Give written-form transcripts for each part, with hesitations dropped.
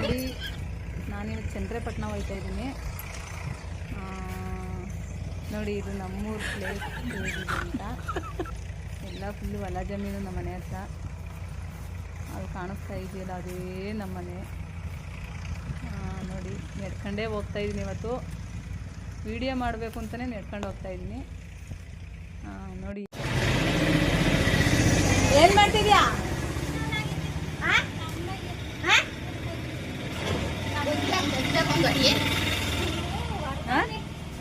ನೋಡಿ, ನಾನಿವತ್ತು ಚಂದ್ರಪಟ್ಟಣ ಹೋಗ್ತಾ ಇದ್ದೀನಿ. ನೋಡಿ, ಇದು ನಮ್ಮೂರು ಪ್ಲೇಸ್ ಹೇಗಿದೆ ಅಂತ. ಎಲ್ಲ ಫುಲ್ಲು ಹೊಲ ಜಮೀನು ನಮ್ಮ ಮನೆ ಹತ್ರ. ಅದು ಕಾಣಿಸ್ತಾ ಇದೆಯಲ್ಲ, ಅದೇ ನಮ್ಮ ಮನೆ. ನೋಡಿ, ನಡ್ಕೊಂಡೇ ಹೋಗ್ತಾ ಇದ್ದೀನಿ. ಇವತ್ತು ವಿಡಿಯೋ ಮಾಡಬೇಕು ಅಂತಲೇ ನಡ್ಕೊಂಡು ಹೋಗ್ತಾ ಇದ್ದೀನಿ. ನೋಡಿ, ಏನು ಮಾಡ್ತಿದ್ಯಾ?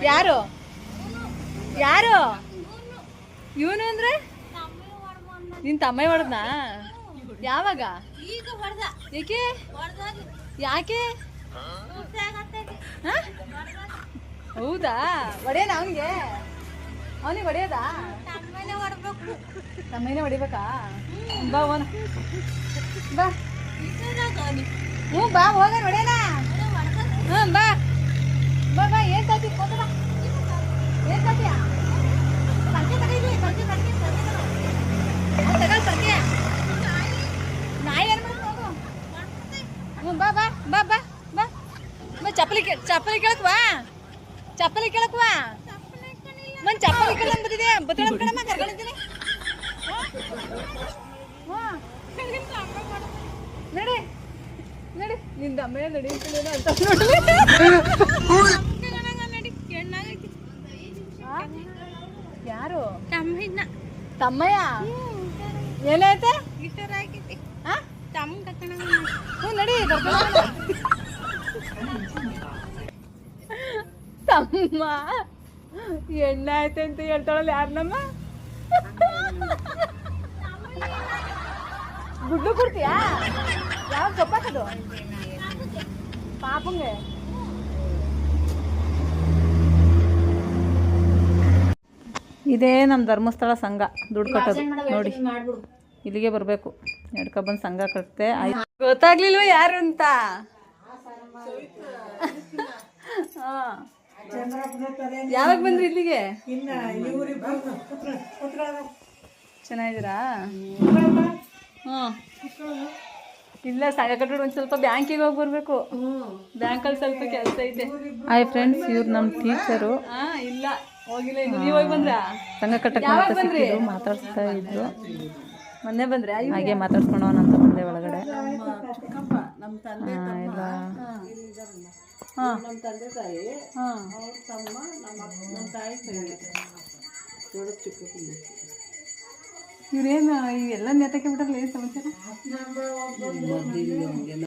ಯಾರು ಯಾರು ಇವನು ಅಂದ್ರೆ ನಿನ್ ತಮ್ಮ ಹೊಡೆದ್ನಾ? ಯಾವಾಗ? ಏಕೆ? ಯಾಕೆ? ಹೌದಾ? ಹೊಡೆಯೋಣ ಅವನಿಗೆ? ಅವನಿಗೆ ಹೊಡೆಯೋದಾ? ತಮ್ಮನೇ ಹೊಡಿಬೇಕಾ? ಬಾ ಹೋಗೋಣ, ಬಾ. ಹ್ಞೂ ಬಾ, ಹೋಗೋಣ, ಹೊಡೆಯೋಣ. ಹಾಂ, ಬಾ ಬಾ ಬಾ. ಏನು ಕಲ್ತಿ? ಬಾ. ಏನು ಕಲ್ತಿಯ? ಸಂಖ್ಯೆ ತಗೀಲಿ, ಸಂಖ್ಯೆ ಸಂಖ್ಯೆ ತಗೋ, ಸಂಖ್ಯೆ. ನಾಯಿ ಏನು ಮಾಡ್ಬೇಕು? ಹೋಗು. ಹ್ಞೂ, ಬಾ ಬಾ ಬಾ ಬಾ ಬಾ ಬಾ. ಚಪ್ಪಲಿ ಕೇಳಕ್ ಬಾ. ಚಪ್ಪಲಿ ಕೇಳಕ್ ಬಾ. ಒಂದು ಚಪ್ಪಲಿ ಕೇಳ ಬಂದಿದೆ. ಬತ್ತಳ ಕಡಮ್ಮ ಕರ್ಕೊಂಡಿದ್ದೀನಿ. ನಡಿ ನಡಿ, ನಿಂದ ಅಮ್ಮ ನಡಿ ಅಂತ ಯಾರು? ತಮ್ಮಯ್ಯ. ಏನಾಯ್ತ? ಹ್ಞೂ ನಡಿ. ತಮ್ಮ ಎಣ್ಣೆ ಆಯ್ತು ಅಂತ ಹೇಳ್ತಾಳಲ್ಲ, ಯಾರು? ನಮ್ಮ ಗುಡ್ಡು ಕೊಡ್ತೀಯಾ? ಯಾವ ಸೊಪ್ಪಾಕದು ಪಾಪಂಗೆ? ಇದೇ ನಮ್ಮ ಧರ್ಮಸ್ಥಳ ಸಂಘ ದುಡ್ಡು ಕಟ್ಟೋದು. ನೋಡಿ, ಇಲ್ಲಿಗೆ ಬರಬೇಕು, ನಡ್ಕೊಬಂದು ಸಂಘ ಕಟ್ತೆ. ಆಯ್ತು, ಗೊತ್ತಾಗ್ಲಿಲ್ವ ಯಾರು ಅಂತ? ಹಾಂ, ಯಾವಾಗ ಬಂದ್ರಿ ಇಲ್ಲಿಗೆ? ಚೆನ್ನಾಗಿದ್ದೀರಾ? ಹ್ಞೂ, ಇಲ್ಲ ಸಂಘ ಕಟ್ಟೋದು. ಒಂದು ಸ್ವಲ್ಪ ಬ್ಯಾಂಕಿಗೆ ಹೋಗಿ ಬರಬೇಕು. ಬ್ಯಾಂಕಲ್ಲಿ ಸ್ವಲ್ಪ ಕೆಲಸ ಐತೆ. ಹಾಯ್ ಫ್ರೆಂಡ್ಸ್, ಇವ್ರು ನಮ್ಮ ಟೀಚರು. ಇಲ್ಲ ಹೋಗಿಲ್ಲ ಇನ್ನು. ನೀವು ಹೋಗಿ ಬಂದ್ರಾ? ಸಂಘ ಕಟ್ಟಕ್ಕೆ ಸಿಕ್ಕಿದ್ರು, ಮಾತಾಡ್ಸ್ತಾ ಇದ್ರು. ಮೊನ್ನೆ ಬಂದ್ರೆ ಹಾಗೆ ಮಾತಾಡ್ಸ್ಕೊಂಡವನ ಅಂತ ಬಂದೆ ಒಳಗಡೆ. ಎಲ್ಲ ಹಾಂ, ನಮ್ಮ ತಂದೆ ತಾಯಿ, ಹಾಂ, ಅವ್ರ ತಮ್ಮ, ನಮ್ಮ ತಾಯಿ ಇವ್ರೇನು ಇವೆಲ್ಲ ನೆತಕ್ಕೆ ಬಿಟ್ಟಾರಲ್ಲ? ಏನು ಸಮಾಚಾರ?